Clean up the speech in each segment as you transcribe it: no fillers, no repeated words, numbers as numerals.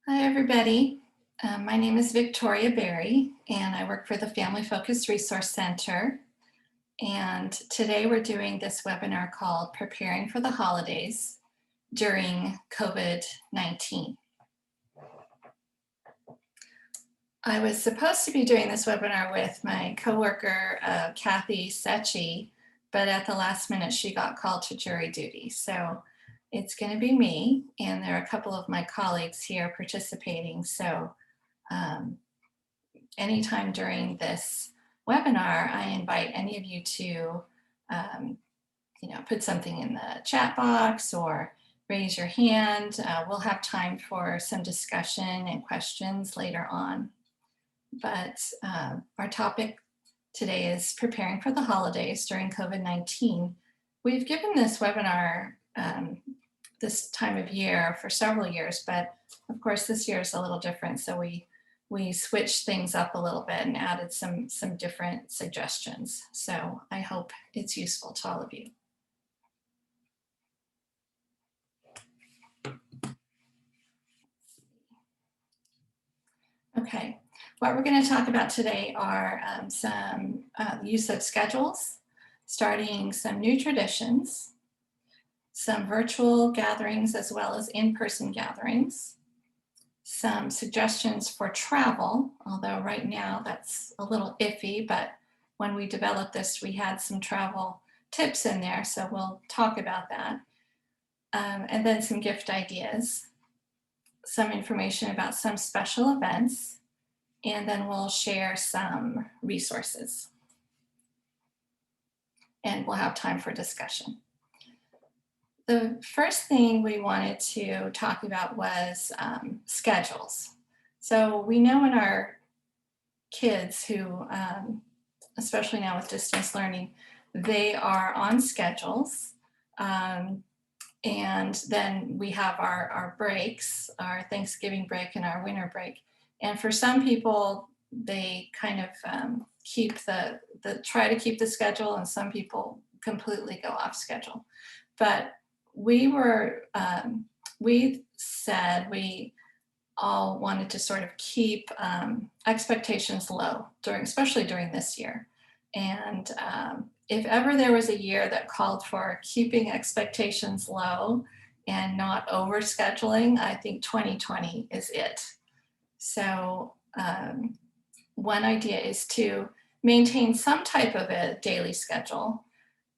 Hi, everybody. My name is Victoria Berry, and I work for the Family Focused Resource Center. And today we're doing this webinar called Preparing for the Holidays During COVID-19. I was supposed to be doing this webinar with my coworker, Kathy Secchi, but at the last minute she got called to jury duty. So it's going to be me, and there are a couple of my colleagues here participating. So anytime during this webinar, I invite any of you to, um, put something in the chat box or raise your hand. We'll have time for some discussion and questions later on. But our topic today is preparing for the holidays during COVID-19. We've given this webinar this time of year for several years, but of course this year is a little different. So we switched things up a little bit and added some different suggestions. So I hope it's useful to all of you. Okay, what we're going to talk about today are some use of schedules, starting some new traditions, some virtual gatherings as well as in-person gatherings, some suggestions for travel, although right now that's a little iffy, but when we developed this, we had some travel tips in there, so we'll talk about that. And then some gift ideas, some information about some special events, and then we'll share some resources. And we'll have time for discussion. The first thing we wanted to talk about was schedules. So we know in our kids who, especially now with distance learning, they are on schedules. And then we have our breaks, our Thanksgiving break and our winter break. And for some people, they kind of try to keep the schedule, and some people completely go off schedule. But we said we all wanted to sort of keep expectations low especially during this year. And if ever there was a year that called for keeping expectations low and not over scheduling, I think 2020 is it. So one idea is to maintain some type of a daily schedule,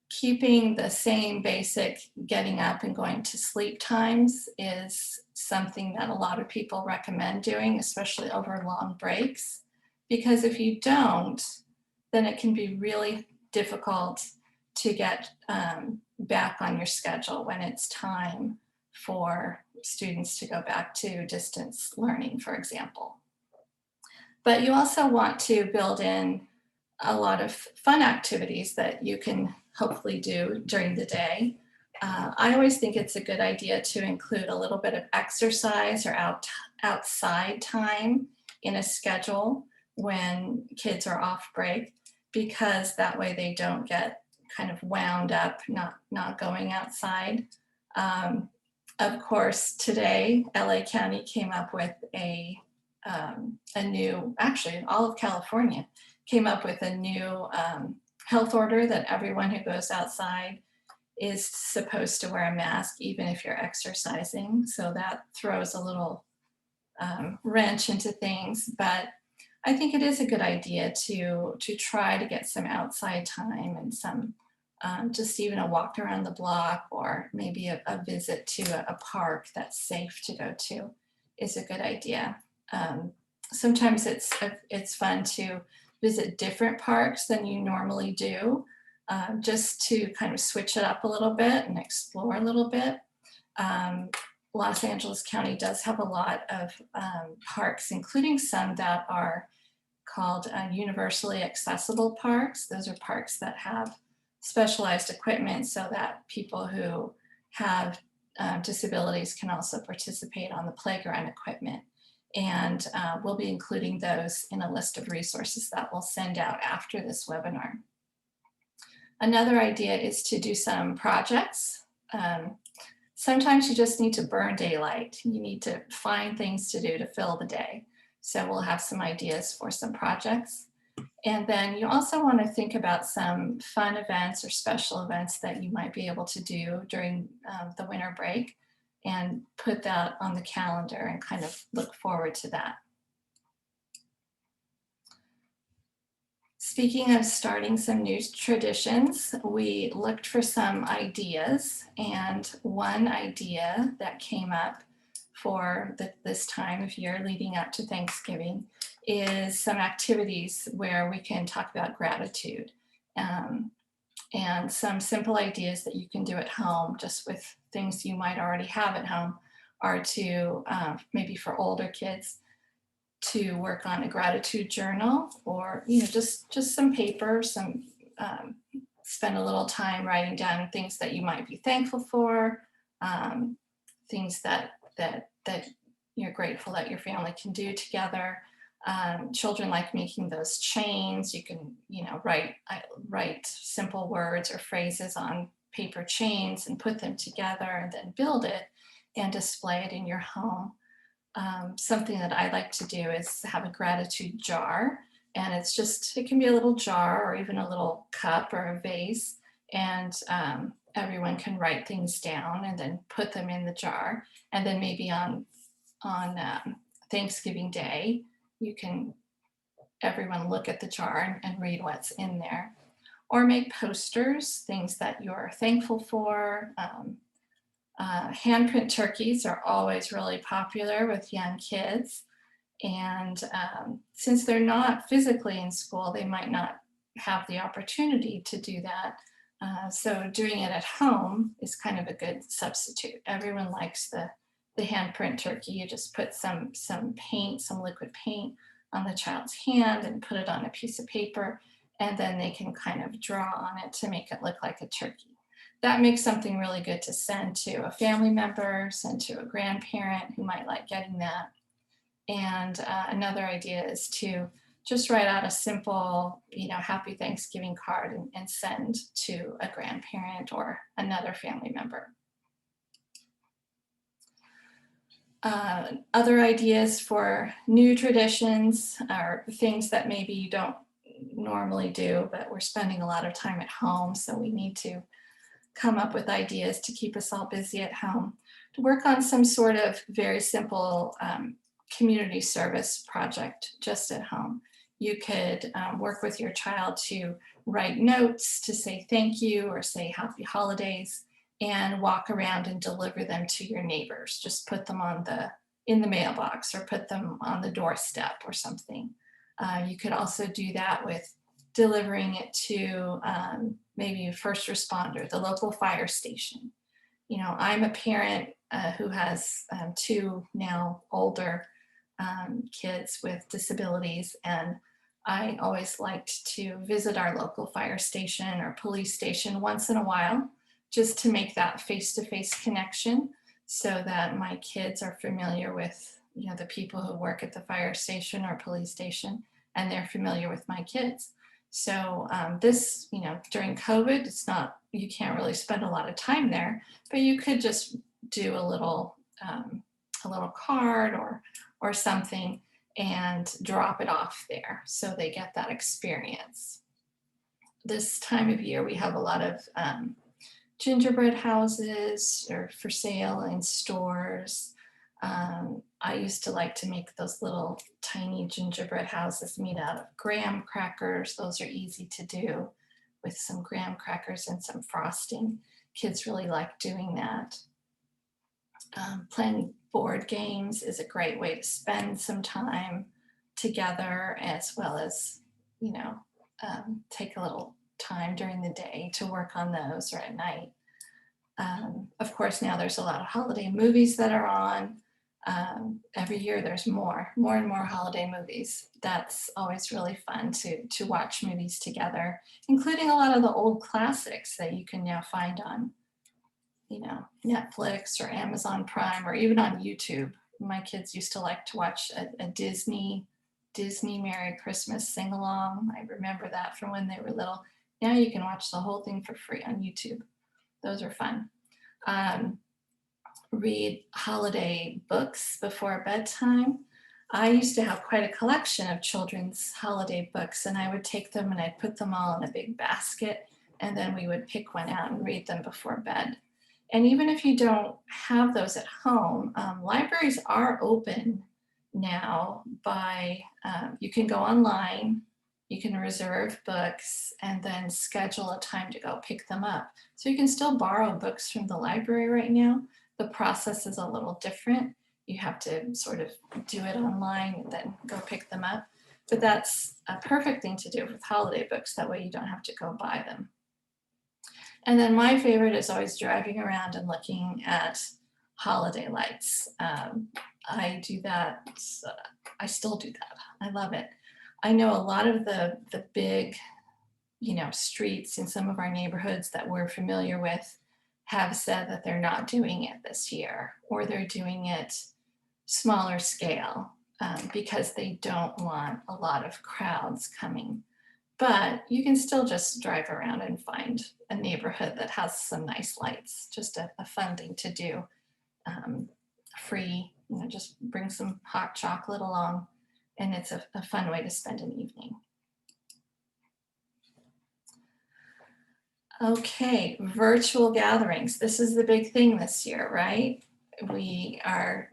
keeping the same basic getting up and going to sleep times is something that a lot of people recommend doing, especially over long breaks. Because if you don't, then it can be really difficult to get back on your schedule when it's time for students to go back to distance learning, for example. But you also want to build in a lot of fun activities that you can hopefully do during the day. I always think it's a good idea to include a little bit of exercise or outside time in a schedule when kids are off break, because that way they don't get kind of wound up not going outside. Of course, today LA County came up with a new, actually all of California came up with a new health order that everyone who goes outside is supposed to wear a mask even if you're exercising. So that throws a little wrench into things, but I think it is a good idea to try to get some outside time and some just even a walk around the block, or maybe a visit to a park that's safe to go to is a good idea. Sometimes it's fun to visit different parks than you normally do, just to kind of switch it up a little bit and explore a little bit. Los Angeles County does have a lot of parks, including some that are called universally accessible parks. Those are parks that have specialized equipment so that people who have disabilities can also participate on the playground equipment. And we'll be including those in a list of resources that we'll send out after this webinar. Another idea is to do some projects. Sometimes you just need to burn daylight. You need to find things to do to fill the day. So we'll have some ideas for some projects. And then you also want to think about some fun events or special events that you might be able to do during the winter break and put that on the calendar and kind of look forward to that. Speaking of starting some new traditions, we looked for some ideas, and one idea that came up for this time of year leading up to Thanksgiving is some activities where we can talk about gratitude, um, and some simple ideas that you can do at home just with things you might already have at home are to maybe for older kids to work on a gratitude journal, or just some paper, some um, spend a little time writing down things that you might be thankful for, um, things that you're grateful that your family can do together. Children like making those chains. You can write simple words or phrases on paper chains and put them together and then build it and display it in your home. Something that I like to do is have a gratitude jar, and it can be a little jar or even a little cup or a vase, and everyone can write things down and then put them in the jar. And then maybe on Thanksgiving Day, everyone look at the jar and read what's in there, or make posters, things that you're thankful for. Handprint turkeys are always really popular with young kids. And since they're not physically in school, they might not have the opportunity to do that. So doing it at home is kind of a good substitute. Everyone likes the handprint turkey. You just put some paint, some liquid paint on the child's hand and put it on a piece of paper, and then they can kind of draw on it to make it look like a turkey. That makes something really good to send to a family member, send to a grandparent who might like getting that. And another idea is to just write out a simple, happy Thanksgiving card and send to a grandparent or another family member. Other ideas for new traditions are things that maybe you don't normally do, but we're spending a lot of time at home, so we need to come up with ideas to keep us all busy at home, to work on some sort of very simple community service project just at home. You could work with your child to write notes to say thank you or say happy holidays, and walk around and deliver them to your neighbors. Just put them in the mailbox or put them on the doorstep or something. You could also do that with delivering it to maybe a first responder, the local fire station. I'm a parent who has two now older kids with disabilities, and I always liked to visit our local fire station or police station once in a while, just to make that face-to-face connection so that my kids are familiar with the people who work at the fire station or police station, and they're familiar with my kids. So this, during COVID, you can't really spend a lot of time there, but you could just do a little card or something and drop it off there so they get that experience. This time of year, we have a lot of gingerbread houses are for sale in stores. I used to like to make those little tiny gingerbread houses made out of graham crackers. Those are easy to do with some graham crackers and some frosting. Kids really like doing that. Playing board games is a great way to spend some time together, as well as, take a little time during the day to work on those, or at night. Of course, now there's a lot of holiday movies that are on. Every year there's more and more holiday movies. That's always really fun to watch movies together, including a lot of the old classics that you can now find on Netflix or Amazon Prime or even on YouTube. My kids used to like to watch a Disney Merry Christmas sing-along. I remember that from when they were little. Now you can watch the whole thing for free on YouTube. Those are fun. read holiday books before bedtime. I used to have quite a collection of children's holiday books, and I would take them and I'd put them all in a big basket, and then we would pick one out and read them before bed. And even if you don't have those at home, libraries are open now by, you can go online, you can reserve books, and then schedule a time to go pick them up. So you can still borrow books from the library right now. The process is a little different. You have to sort of do it online and then go pick them up. But that's a perfect thing to do with holiday books. That way you don't have to go buy them. And then my favorite is always driving around and looking at holiday lights. I do that. I still do that. I love it. I know a lot of the big, streets in some of our neighborhoods that we're familiar with have said that they're not doing it this year, or they're doing it smaller scale because they don't want a lot of crowds coming. But you can still just drive around and find a neighborhood that has some nice lights. Just a fun thing to do. Free, just bring some hot chocolate along, and it's a fun way to spend an evening. Okay, virtual gatherings. This is the big thing this year, right? We are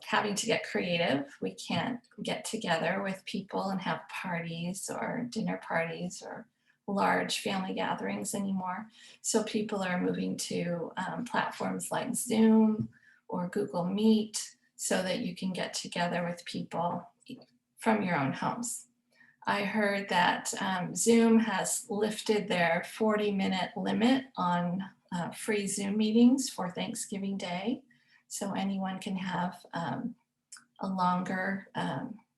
having to get creative. We can't get together with people and have parties or dinner parties or large family gatherings anymore. So people are moving to platforms like Zoom or Google Meet so that you can get together with people from your own homes. I heard that Zoom has lifted their 40-minute limit on free Zoom meetings for Thanksgiving Day. So anyone can have a longer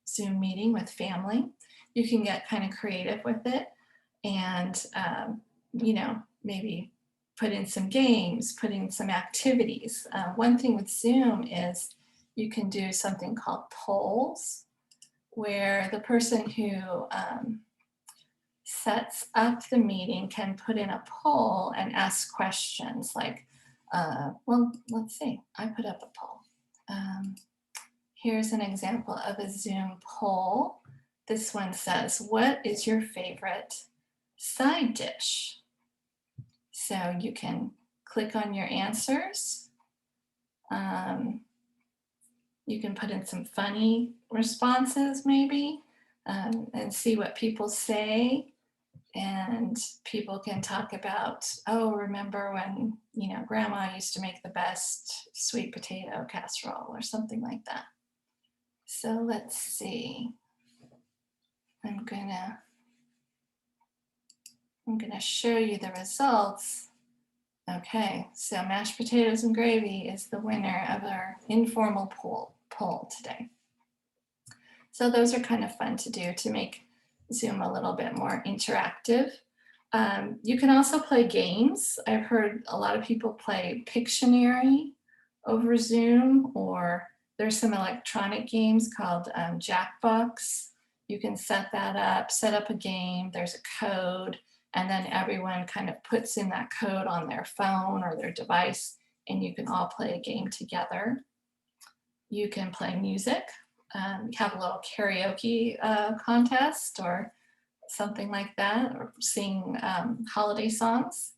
Zoom meeting with family. You can get kind of creative with it and, maybe put in some games, put in some activities. One thing with Zoom is you can do something called polls, where the person who sets up the meeting can put in a poll and ask questions like, let's see, I put up a poll. Here's an example of a Zoom poll. This one says, what is your favorite side dish? So you can click on your answers. You can put in some funny responses maybe and see what people say. And people can talk about, remember when, grandma used to make the best sweet potato casserole or something like that. So let's see. I'm gonna show you the results. Okay, so mashed potatoes and gravy is the winner of our informal poll today. So those are kind of fun to do to make Zoom a little bit more interactive. You can also play games. I've heard a lot of people play Pictionary over Zoom, or there's some electronic games called Jackbox. You can set that up, set up a game, there's a code, and then everyone kind of puts in that code on their phone or their device, and you can all play a game together. You can play music, have a little karaoke contest or something like that, or sing holiday songs.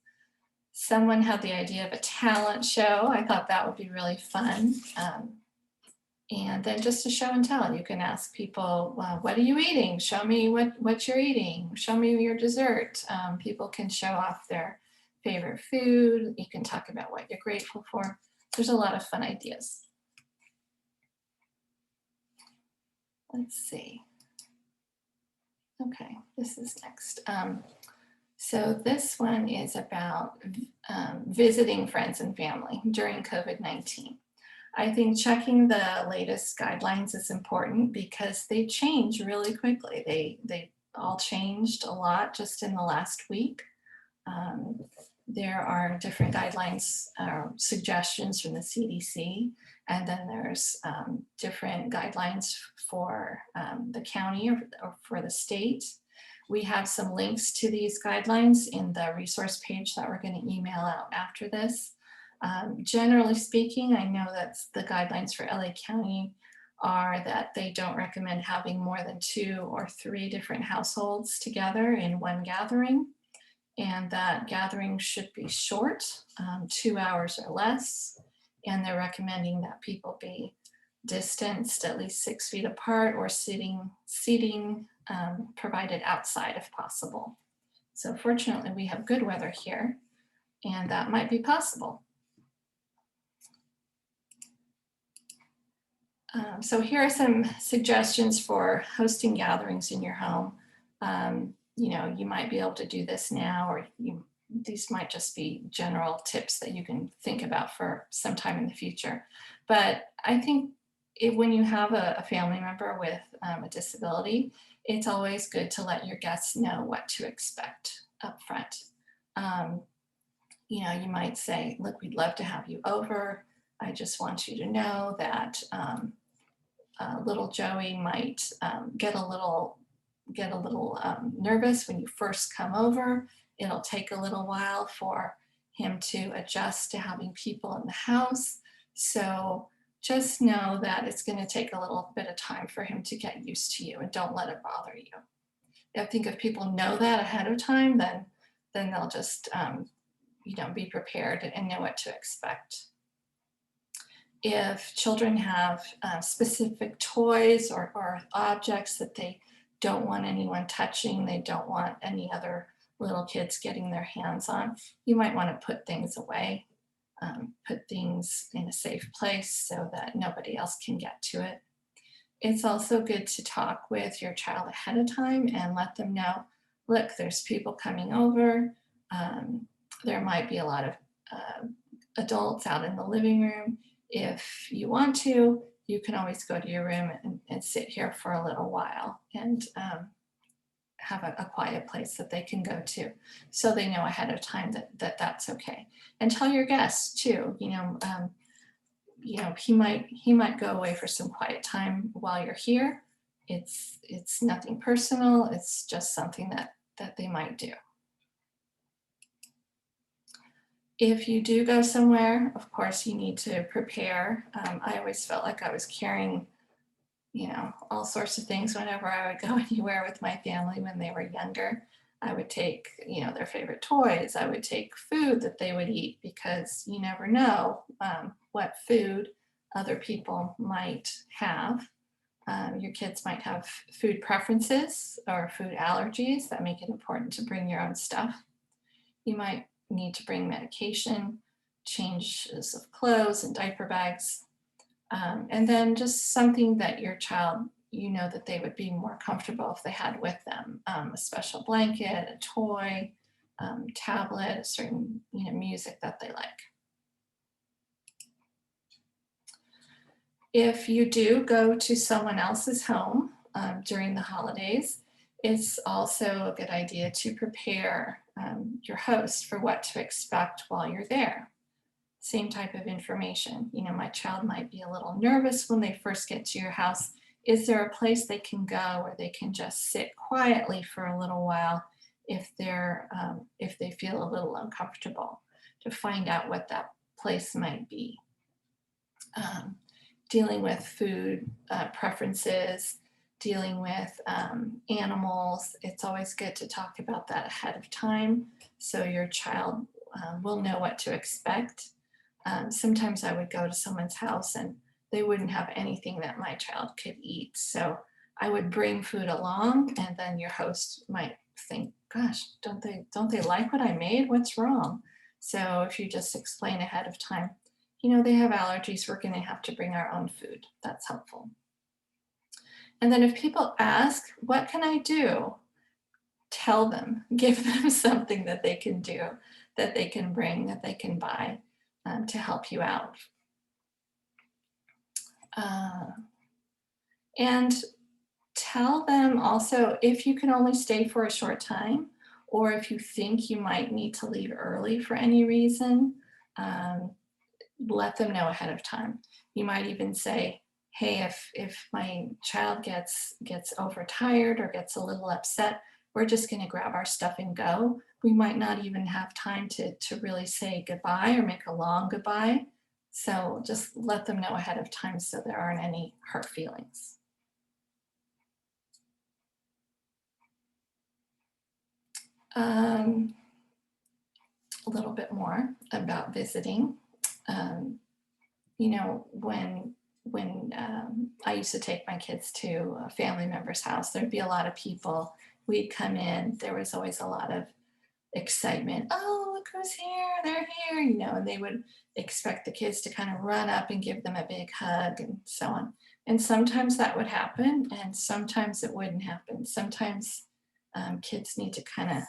Someone had the idea of a talent show. I thought that would be really fun. And then just a show and tell. You can ask people, what are you eating? Show me what you're eating. Show me your dessert. People can show off their favorite food. You can talk about what you're grateful for. There's a lot of fun ideas. Let's see. Okay, this is next. So this one is about visiting friends and family during COVID-19. I think checking the latest guidelines is important because they change really quickly. They all changed a lot just in the last week. There are different guidelines, suggestions from the CDC, and then there's different guidelines for the county or for the state. We have some links to these guidelines in the resource page that we're going to email out after this. Generally speaking, I know that the guidelines for LA County are that they don't recommend having more than 2 or 3 different households together in one gathering, and that gathering should be short, 2 hours or less. And they're recommending that people be distanced at least 6 feet apart, or seating provided outside if possible. So fortunately, we have good weather here, and that might be possible. So here are some suggestions for hosting gatherings in your home. You might be able to do this now, or these might just be general tips that you can think about for some time in the future. But I think when you have a family member with a disability, it's always good to let your guests know what to expect up front. You might say, look, we'd love to have you over. I just want you to know that little Joey might get a little nervous when you first come over. It'll take a little while for him to adjust to having people in the house. So just know that it's going to take a little bit of time for him to get used to you, and don't let it bother you. I think if people know that ahead of time, then they'll just be prepared and know what to expect. If children have specific toys or objects that they don't want anyone touching, they don't want any other little kids getting their hands on, you might want to put things away, put things in a safe place so that nobody else can get to it. It's also good to talk with your child ahead of time and let them know, look, there's people coming over. There might be a lot of adults out in the living room. If you want to, you can always go to your room and sit here for a little while and have a quiet place that they can go to, so they know ahead of time that that's okay. And tell your guests too, he might go away for some quiet time while you're here. It's nothing personal. It's just something that they might do. If you do go somewhere, of course, you need to prepare. I always felt like I was carrying, all sorts of things whenever I would go anywhere with my family when they were younger. I would take, their favorite toys. I would take food that they would eat, because you never know what food other people might have. Your kids might have food preferences or food allergies that make it important to bring your own stuff. You might need to bring medication, changes of clothes and diaper bags, and then just something that your child, that they would be more comfortable if they had with them, a special blanket, a toy, tablet, a certain music that they like. If you do go to someone else's home during the holidays, it's also a good idea to prepare your host for what to expect while you're there. Same type of information. My child might be a little nervous when they first get to your house. Is there a place they can go where they can just sit quietly for a little while if they feel a little uncomfortable, to find out what that place might be. Dealing with food preferences, dealing with animals, it's always good to talk about that ahead of time so your child will know what to expect. Sometimes I would go to someone's house and they wouldn't have anything that my child could eat. So I would bring food along, and then your host might think, gosh, don't they like what I made? What's wrong? So if you just explain ahead of time, they have allergies, we're gonna have to bring our own food. That's helpful. And then if people ask, what can I do? Tell them, give them something that they can do, that they can bring, that they can buy to help you out. And tell them also, if you can only stay for a short time, or if you think you might need to leave early for any reason, let them know ahead of time. You might even say, hey, if my child gets overtired or gets a little upset, we're just gonna grab our stuff and go. we might not even have time to really say goodbye or make a long goodbye. So just let them know ahead of time so there aren't any hurt feelings. Um, a little bit more about visiting. Um, when I used to take my kids to a family member's house, there'd be a lot of people. We'd come in. There was always a lot of excitement. Oh, look who's here! They're here! And they would expect the kids to kind of run up and give them a big hug and so on. And sometimes that would happen, and sometimes it wouldn't happen. Sometimes kids need to kind of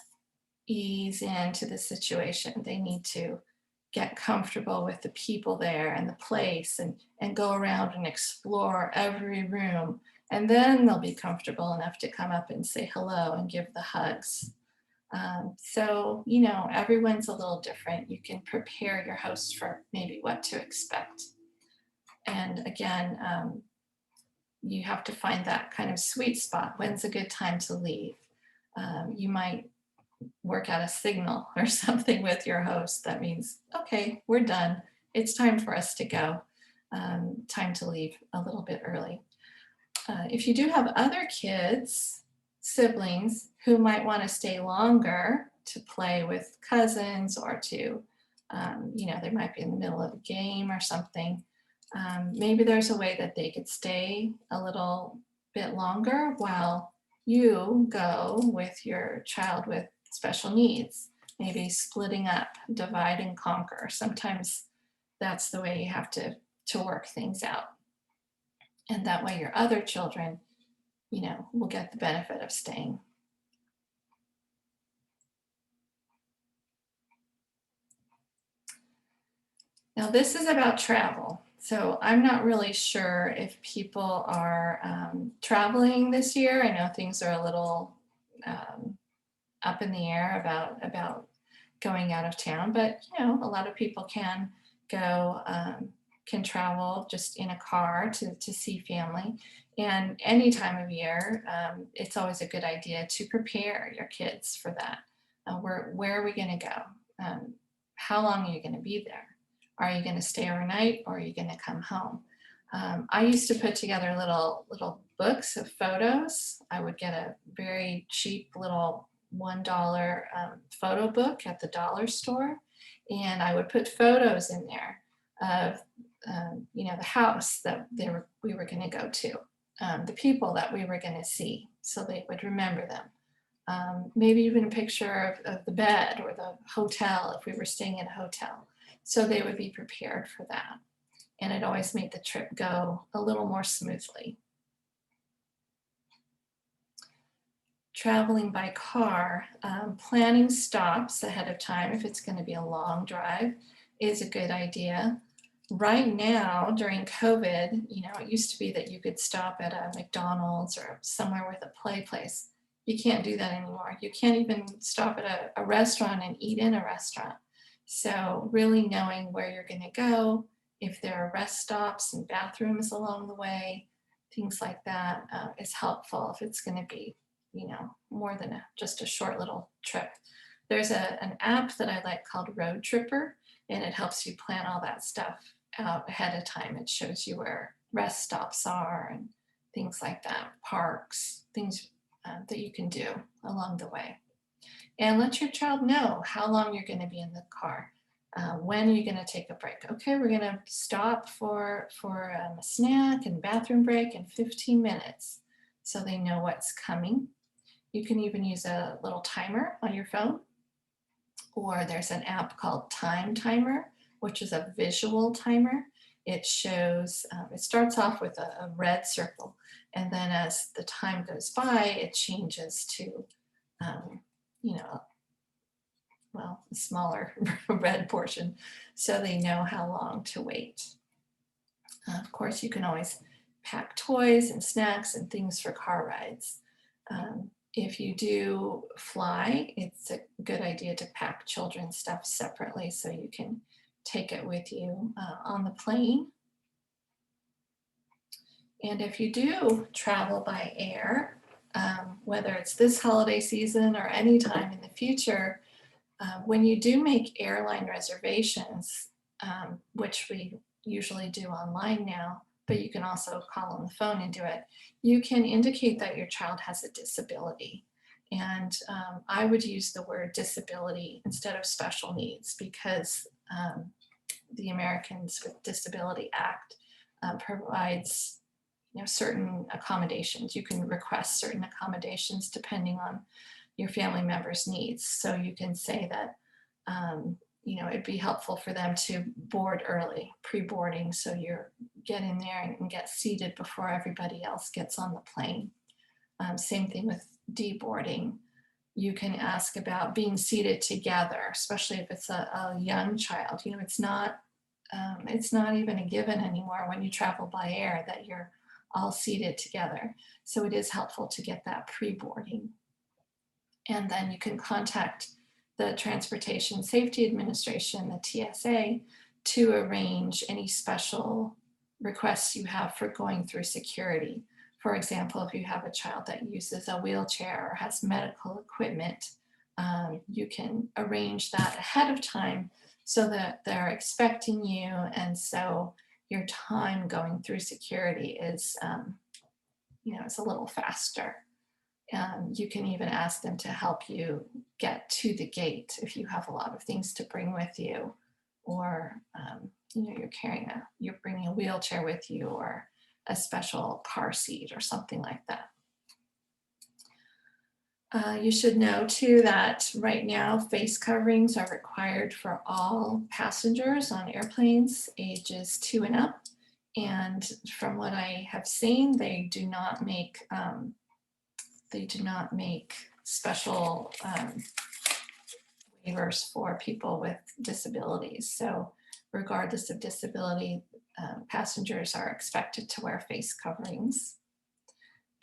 ease into the situation. They need to get comfortable with the people there and the place and go around and explore every room. And then they'll be comfortable enough to come up and say hello and give the hugs. So, everyone's a little different. You can prepare your host for maybe what to expect. And again, you have to find that kind of sweet spot. When's a good time to leave? You might work out a signal or something with your host that means, okay, we're done. It's time for us to go. Time to leave a little bit early. If you do have other kids, siblings who might want to stay longer to play with cousins or they might be in the middle of a game or something. Maybe there's a way that they could stay a little bit longer while you go with your child with special needs, maybe splitting up, divide and conquer. Sometimes that's the way you have to work things out. And that way your other children, will get the benefit of staying. Now this is about travel. So I'm not really sure if people are traveling this year. I know things are a little up in the air about going out of town, but a lot of people can go, can travel just in a car to see family. And any time of year, it's always a good idea to prepare your kids for that. Where are we going to go? How long are you going to be there? Are you going to stay overnight or are you going to come home? I used to put together little books of photos. I would get a very cheap little $1 photo book at the dollar store, and I would put photos in there of the house that we were going to go to, the people that we were going to see, so they would remember them. Maybe even a picture of the bed or the hotel if we were staying in a hotel, so they would be prepared for that. And it always made the trip go a little more smoothly. Traveling by car, planning stops ahead of time if it's going to be a long drive is a good idea. Right now, during COVID, it used to be that you could stop at a McDonald's or somewhere with a play place. You can't do that anymore. You can't even stop at a restaurant and eat in a restaurant. So really knowing where you're going to go, if there are rest stops and bathrooms along the way, things like that is helpful if it's going to be, more than just a short little trip. There's an app that I like called Road Tripper, and it helps you plan all that stuff out ahead of time. It shows you where rest stops are and things like that, parks, things that you can do along the way. And let your child know how long you're going to be in the car. When are you going to take a break? Okay, we're going to stop for a snack and bathroom break in 15 minutes, so they know what's coming. You can even use a little timer on your phone, or there's an app called Time Timer, which is a visual timer. It shows, it starts off with a red circle, and then as the time goes by, it changes to, a smaller red portion, so they know how long to wait. Of course, you can always pack toys and snacks and things for car rides. If you do fly, it's a good idea to pack children's stuff separately so you can take it with you on the plane. And if you do travel by air, whether it's this holiday season or any time in the future, When you do make airline reservations, which we usually do online now, but you can also call on the phone and do it, you can indicate that your child has a disability. And I would use the word disability instead of special needs because the Americans with Disability Act provides certain accommodations. You can request certain accommodations depending on your family members' needs. So you can say that it'd be helpful for them to board early, pre-boarding, so you're get in there and get seated before everybody else gets on the plane. Same thing with deboarding. You can ask about being seated together, especially if it's a young child. It's not even a given anymore when you travel by air that you're all seated together. So it is helpful to get that pre-boarding. And then you can contact the Transportation Safety Administration, the TSA, to arrange any special requests you have for going through security. For example, if you have a child that uses a wheelchair or has medical equipment, you can arrange that ahead of time so that they're expecting you, and so your time going through security is, it's a little faster. You can even ask them to help you get to the gate if you have a lot of things to bring with you, or you're bringing a wheelchair with you, or a special car seat or something like that. You should know too that right now face coverings are required for all passengers on airplanes ages 2 and up. And from what I have seen, they do not make special waivers for people with disabilities. So regardless of disability, passengers are expected to wear face coverings.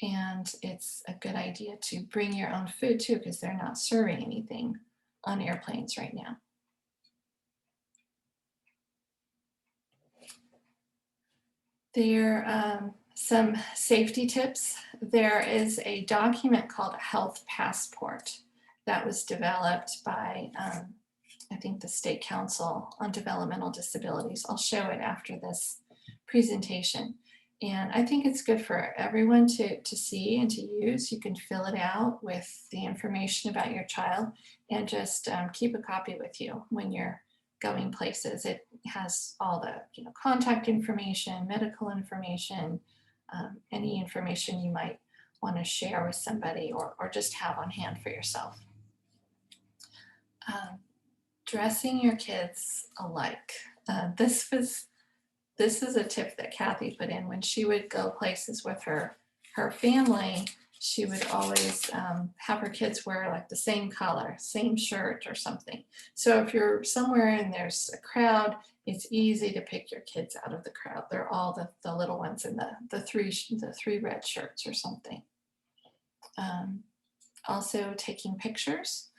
And it's a good idea to bring your own food too, because they're not serving anything on airplanes right now. There are some safety tips. There is a document called a health passport that was developed by, I think, the State Council on Developmental Disabilities. I'll show it after this presentation. And I think it's good for everyone to see and to use. You can fill it out with the information about your child and just keep a copy with you when you're going places. It has all the contact information, medical information, any information you might want to share with somebody or just have on hand for yourself. Dressing your kids alike. This is a tip that Kathy put in when she would go places with her family. She would always have her kids wear like the same color, same shirt or something. So if you're somewhere and there's a crowd, it's easy to pick your kids out of the crowd. They're all the little ones in the three red shirts or something. Also taking pictures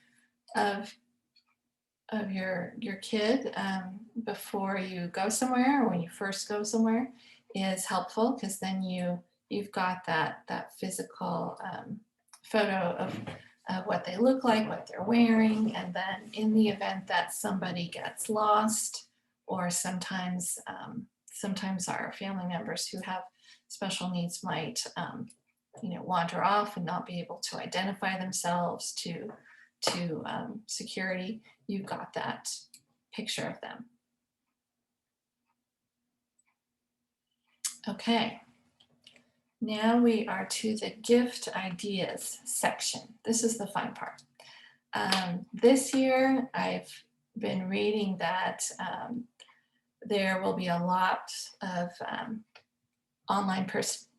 of your kid before you go somewhere or when you first go somewhere is helpful, because then you've got that physical photo of what they look like, what they're wearing, and then in the event that somebody gets lost, or sometimes our family members who have special needs might wander off and not be able to identify themselves to security, you've got that picture of them. Okay, now we are to the gift ideas section. This is the fun part. This year, I've been reading that there will be a lot of online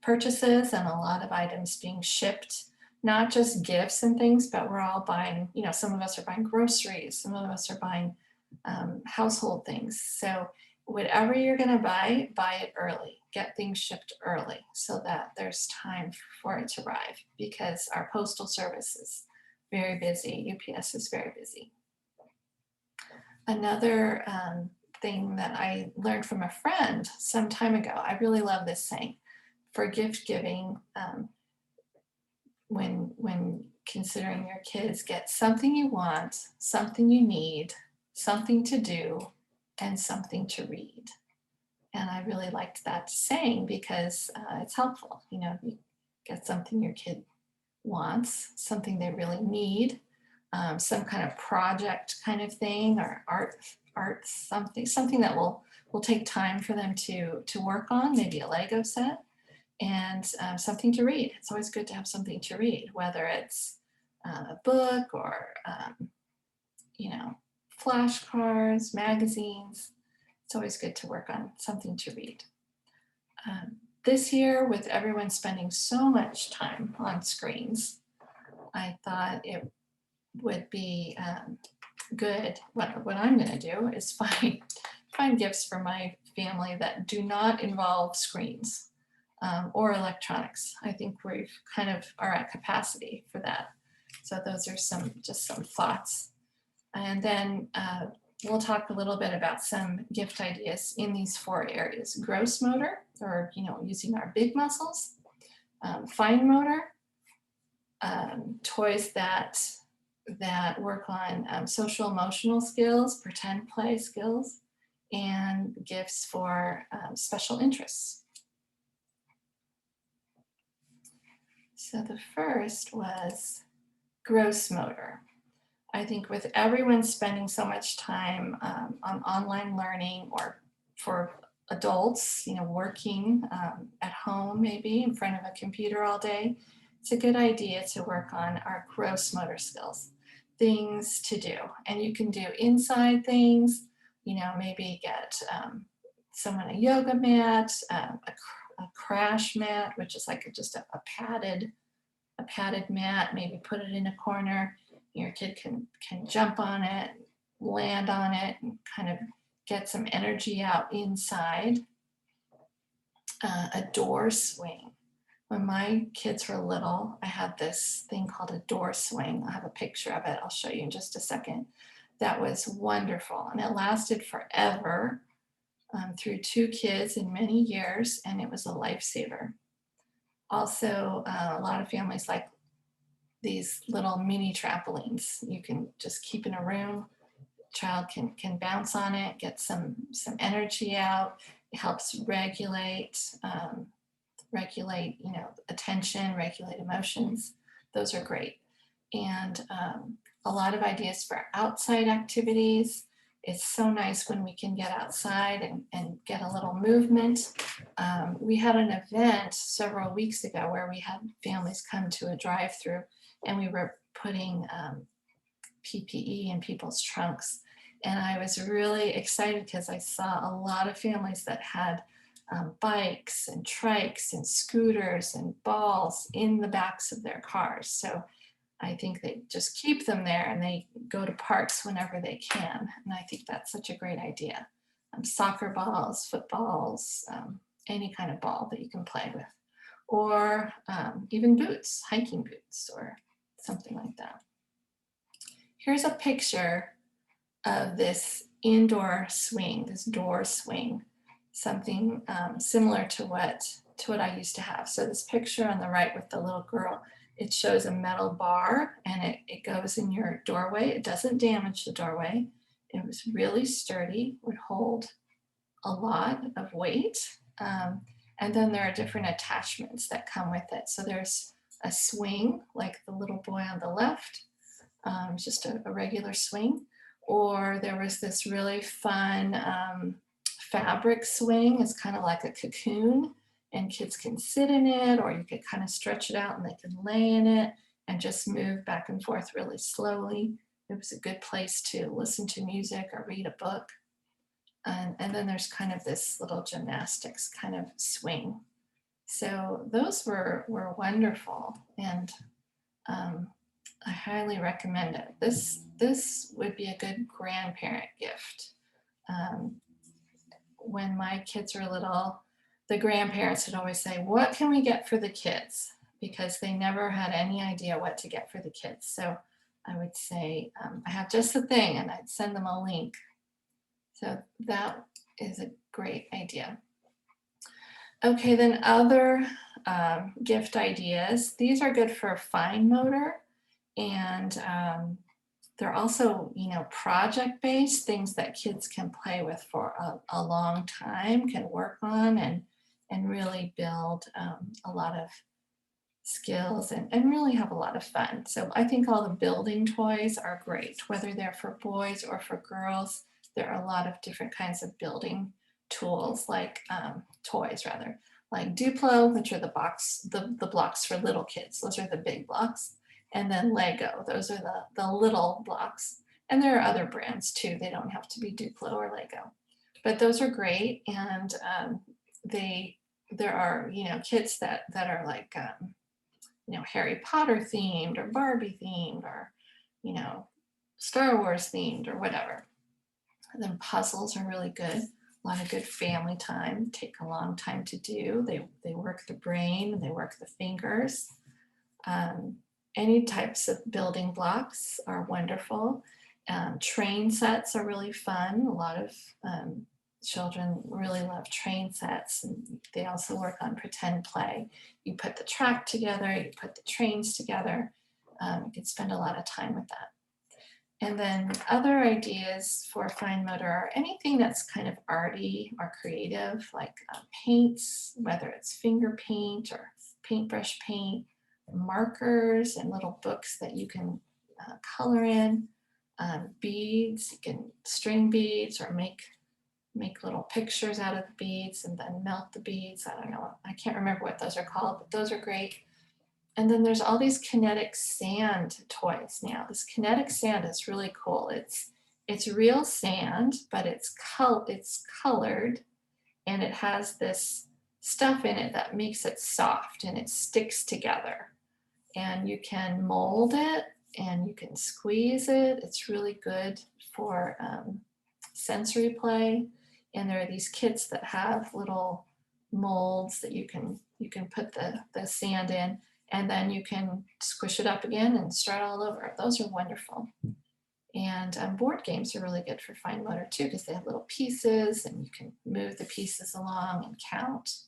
purchases and a lot of items being shipped, not just gifts and things, but we're all buying, some of us are buying groceries, some of us are buying household things. So whatever you're going to buy it early. Get things shipped early so that there's time for it to arrive, because our postal service is very busy. UPS is very busy. Another thing that I learned from a friend some time ago, I really love this saying, for gift giving, when considering your kids get something you want, something you need, something to do, and something to read. And I really liked that saying because it's helpful. You know, you get something your kid wants, something they really need, some kind of project kind of thing, or art something that will take time for them to work on, maybe a Lego set, and something to read. It's always good to have something to read, whether it's a book or you know, flashcards, magazines. It's always good to work on something to read. This year, with everyone spending so much time on screens, I thought it would be good. What I'm going to do is find gifts for my family that do not involve screens or electronics. I think we've kind of are at capacity for that. So those are just some thoughts. And then we'll talk a little bit about some gift ideas in these 4 areas: gross motor, or using our big muscles; fine motor, toys that work on social emotional skills, pretend play skills; and gifts for special interests. So the first was gross motor. I think with everyone spending so much time on online learning, or for adults, working at home, maybe in front of a computer all day, it's a good idea to work on our gross motor skills, things to do. And you can do inside things, maybe get someone a yoga mat, a crash mat, which is like just a padded mat, maybe put it in a corner. Your kid can jump on it, land on it, and kind of get some energy out inside. A door swing. When my kids were little, I had this thing called a door swing. I have a picture of it. I'll show you in just a second. That was wonderful, and it lasted forever, through 2 kids in many years, and it was a lifesaver. Also, a lot of families like these little mini trampolines. You can just keep in a room. Child can bounce on it, get some energy out. It helps regulate attention, regulate emotions. Those are great. And a lot of ideas for outside activities. It's so nice when we can get outside and get a little movement. We had an event several weeks ago where we had families come to a drive-through, and we were putting PPE in people's trunks. And I was really excited because I saw a lot of families that had bikes and trikes and scooters and balls in the backs of their cars. So I think they just keep them there, and they go to parks whenever they can. And I think that's such a great idea. Soccer balls, footballs, any kind of ball that you can play with. Or even boots, hiking boots, or something like that. Here's a picture of this indoor swing, this door swing, something similar to what I used to have. So this picture on the right with the little girl, it shows a metal bar, and it goes in your doorway. It doesn't damage the doorway. It was really sturdy, would hold a lot of weight. And then there are different attachments that come with it. So there's a swing, like the little boy on the left, just a regular swing. Or there was this really fun fabric swing. It's kind of like a cocoon, and kids can sit in it, or you could kind of stretch it out and they can lay in it and just move back and forth really slowly. It was a good place to listen to music or read a book. And then there's kind of this little gymnastics kind of swing. So those were wonderful, and I highly recommend it. This would be a good grandparent gift. When my kids were little, the grandparents would always say, "What can we get for the kids?" Because they never had any idea what to get for the kids. So I would say, "I have just the thing," and I'd send them a link. So that is a great idea. Okay, then other gift ideas. These are good for fine motor And they're also, project-based, things that kids can play with for a long time, can work on and really build a lot of skills and really have a lot of fun. So I think all the building toys are great, whether they're for boys or for girls. There are a lot of different kinds of building tools, like toys rather, like Duplo, which are the blocks for little kids. Those are the big blocks. And then Lego, those are the little blocks. And there are other brands too. They don't have to be Duplo or Lego. But those are great. And there are, kits that are like Harry Potter themed or Barbie themed or, you know, Star Wars themed or whatever. And then puzzles are really good. A lot of good family time, take a long time to do. They work the brain, they work the fingers. Um, any types of building blocks are wonderful. Train sets are really fun. A lot of children really love train sets, and they also work on pretend play. You put the track together, you put the trains together. You can spend a lot of time with that. And then other ideas for fine motor are anything that's kind of arty or creative, like paints, whether it's finger paint or paintbrush paint, markers and little books that you can color in, beads, you can string beads or make little pictures out of the beads and then melt the beads. I don't know, I can't remember what those are called, but those are great. And then there's all these kinetic sand toys now. This kinetic sand is really cool. It's real sand, but it's colored, and it has this stuff in it that makes it soft and it sticks together. And you can mold it and you can squeeze it. It's really good for sensory play. And there are these kits that have little molds that you can put the sand in, and then you can squish it up again and start all over. Those are wonderful. And board games are really good for fine motor too, because they have little pieces and you can move the pieces along and count.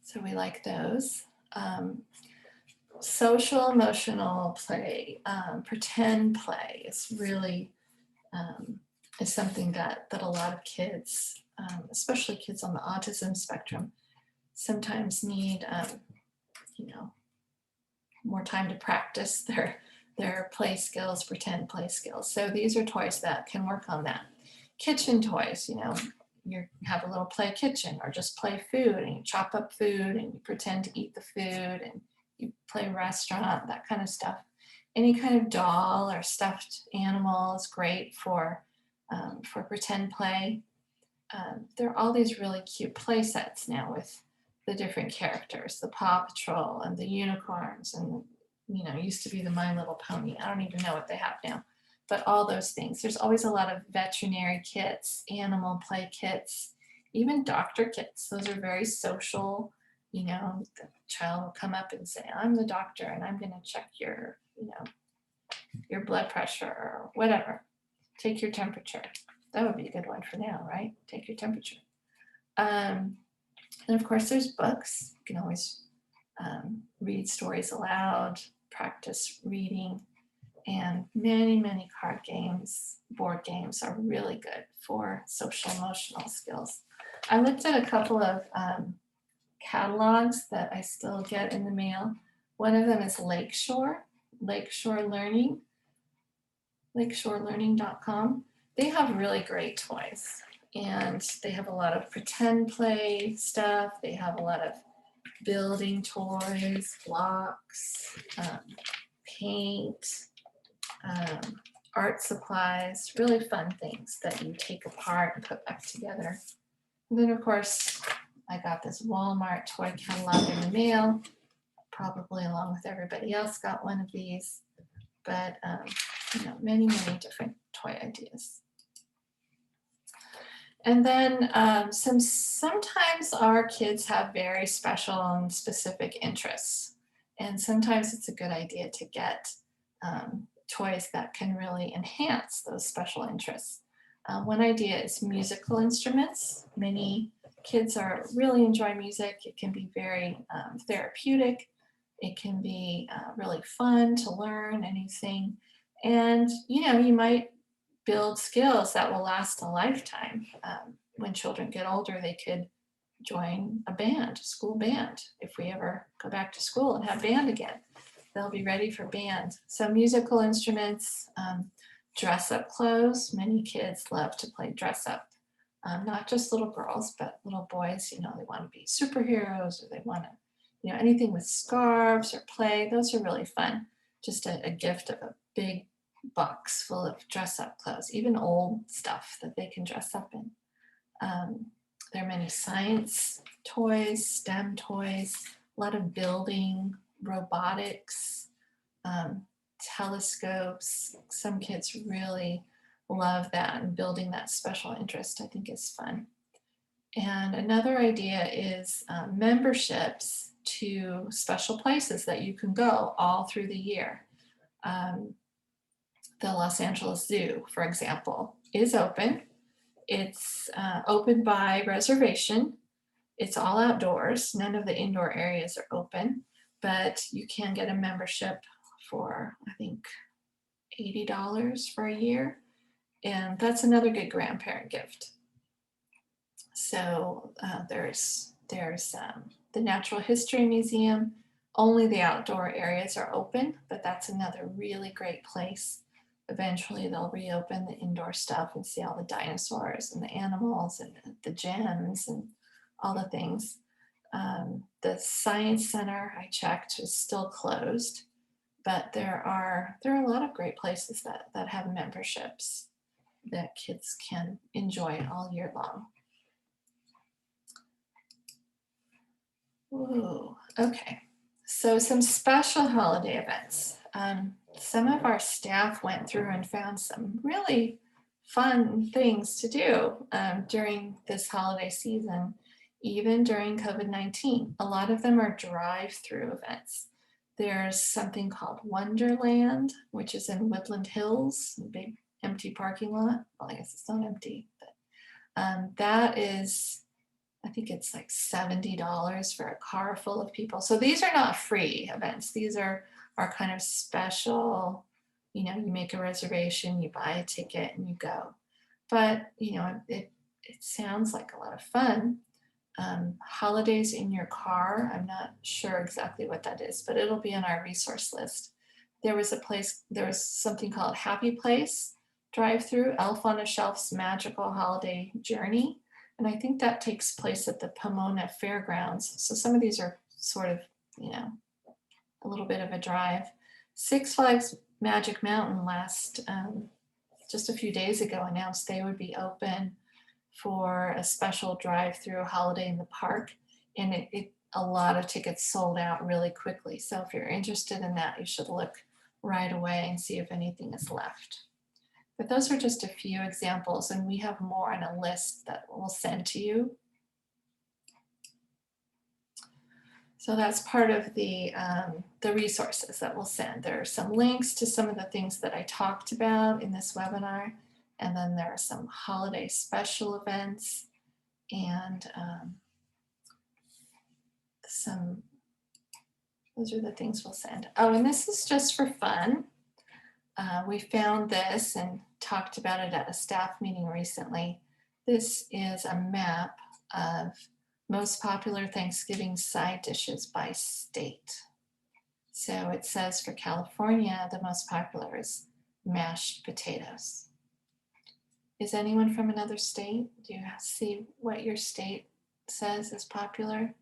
So we like those. Social emotional play, pretend play is really is something that a lot of kids, especially kids on the autism spectrum, sometimes need more time to practice their play skills, pretend play skills. So these are toys that can work on that. Kitchen toys, you have a little play kitchen or just play food, and you chop up food and you pretend to eat the food, and you play restaurant, that kind of stuff. Any kind of doll or stuffed animal is great for pretend play. There are all these really cute play sets now with the different characters, the Paw Patrol and the unicorns, and used to be the My Little Pony. I don't even know what they have now, but all those things. There's always a lot of veterinary kits, animal play kits, even doctor kits. Those are very social. The child will come up and say, "I'm the doctor, and I'm going to check your blood pressure or whatever. Take your temperature." That would be a good one for now, right? Take your temperature. And of course, there's books. You can always read stories aloud, practice reading, and many, many card games, board games are really good for social emotional skills. I looked at a couple of catalogs that I still get in the mail. One of them is Lakeshore Learning, lakeshorelearning.com. They have really great toys, and they have a lot of pretend play stuff. They have a lot of building toys, blocks, paint, art supplies, really fun things that you take apart and put back together. And then, of course, I got this Walmart toy catalog in the mail, probably along with everybody else got one of these, but many, many different toy ideas. And then sometimes our kids have very special and specific interests. And sometimes it's a good idea to get toys that can really enhance those special interests. One idea is musical instruments. Many kids really enjoy music. It can be very therapeutic. It can be really fun to learn anything. And, you might build skills that will last a lifetime. When children get older, they could join a band, a school band. If we ever go back to school and have band again, they'll be ready for band. So musical instruments, dress up clothes. Many kids love to play dress up. Not just little girls, but little boys, they want to be superheroes or they want to, anything with scarves or play. Those are really fun. Just a gift of a big box full of dress up clothes, even old stuff that they can dress up in. There are many science toys, STEM toys, a lot of building, robotics, telescopes. Some kids really love that, and building that special interest I think is fun. And another idea is memberships to special places that you can go all through the year. Um, the Los Angeles Zoo, for example, is open. It's open by reservation. It's all outdoors. None of the indoor areas are open, but you can get a membership for, I think, $80 for a year. And that's another good grandparent gift. So there's the Natural History Museum. Only the outdoor areas are open, but that's another really great place. Eventually they'll reopen the indoor stuff and see all the dinosaurs and the animals and the gems and all the things. The Science Center, I checked, is still closed, but there are a lot of great places that have memberships that kids can enjoy all year long. Ooh, okay. So some special holiday events. Some of our staff went through and found some really fun things to do during this holiday season, even during COVID-19. A lot of them are drive-through events. There's something called Wonderland, which is in Woodland Hills, a big empty parking lot. Well, I guess it's not empty, but that is, I think it's like $70 for a car full of people. So these are not free events. These are kind of special, you make a reservation, you buy a ticket and you go. But, it sounds like a lot of fun. Holidays in your car, I'm not sure exactly what that is, but it'll be on our resource list. There was something called Happy Place drive-through, Elf on a Shelf's Magical Holiday Journey. And I think that takes place at the Pomona Fairgrounds. So some of these are sort of, a little bit of a drive. Six Flags Magic Mountain just a few days ago announced they would be open for a special drive-through holiday in the park. And a lot of tickets sold out really quickly. So if you're interested in that, you should look right away and see if anything is left. But those are just a few examples, and we have more on a list that we'll send to you. So that's part of the resources that we'll send. There are some links to some of the things that I talked about in this webinar, and then there are some holiday special events and those are the things we'll send. Oh, and this is just for fun. We found this and talked about it at a staff meeting recently. This is a map of most popular Thanksgiving side dishes by state. So it says for California, the most popular is mashed potatoes. Is anyone from another state? Do you see what your state says is popular?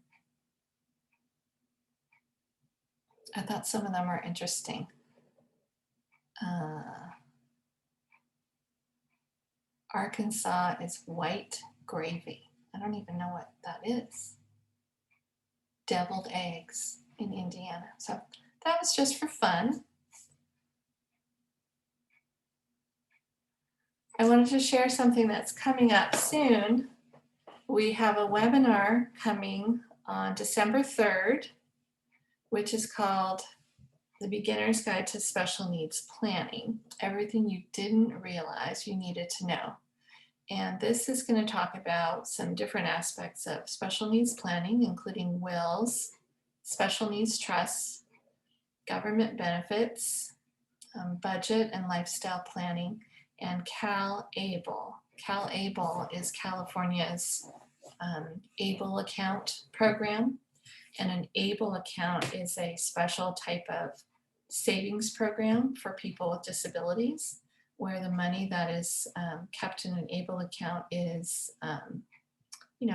I thought some of them were interesting. Arkansas is white gravy. I don't even know what that is. Deviled eggs in Indiana. So that was just for fun. I wanted to share something that's coming up soon. We have a webinar coming on December 3rd, which is called The Beginner's Guide to Special Needs Planning, Everything You Didn't Realize You Needed to Know. And this is going to talk about some different aspects of special needs planning, including wills, special needs trusts, government benefits, budget and lifestyle planning, and CalAble. CalAble is California's ABLE account program, and an ABLE account is a special type of savings program for people with disabilities, where the money that is kept in an ABLE account is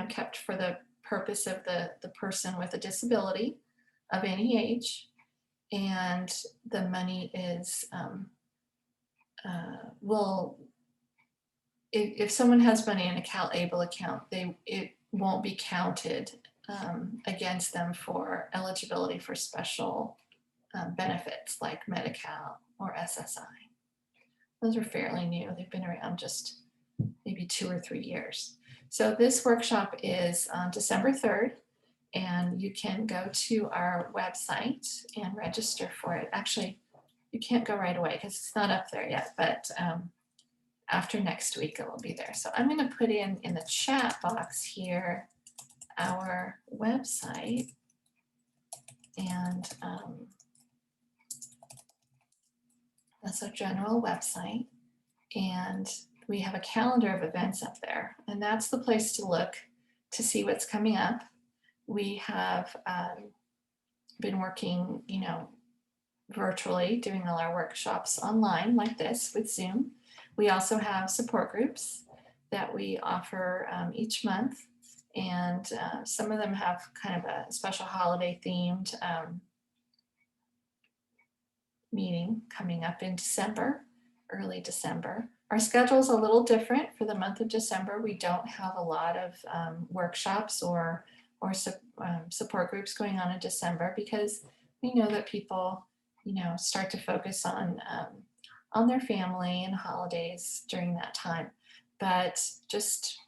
kept for the purpose of the person with a disability of any age, and the money is will if someone has money in a CalAble account, it won't be counted against them for eligibility for special benefits like Medi-Cal or SSI. Those are fairly new. They've been around just maybe 2 or 3 years. So this workshop is on December 3rd, and you can go to our website and register for it. Actually, you can't go right away because it's not up there yet, but after next week it will be there. So I'm going to put in the chat box here our website, and that's our general website, and we have a calendar of events up there, and that's the place to look to see what's coming up. We have been working, virtually, doing all our workshops online like this with Zoom. We also have support groups that we offer each month, and some of them have kind of a special holiday themed meeting coming up in December, early December. Our schedule is a little different for the month of December. We don't have a lot of workshops or support groups going on in December because we know that people, start to focus on their family and holidays during that time. But just,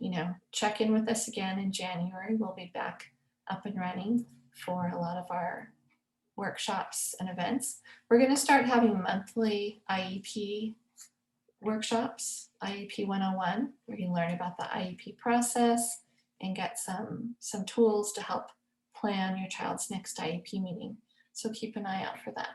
check in with us again in January. We'll be back up and running for a lot of our workshops and events. We're going to start having monthly IEP workshops, IEP 101. We're going to learn about the IEP process and get some tools to help plan your child's next IEP meeting. So keep an eye out for that.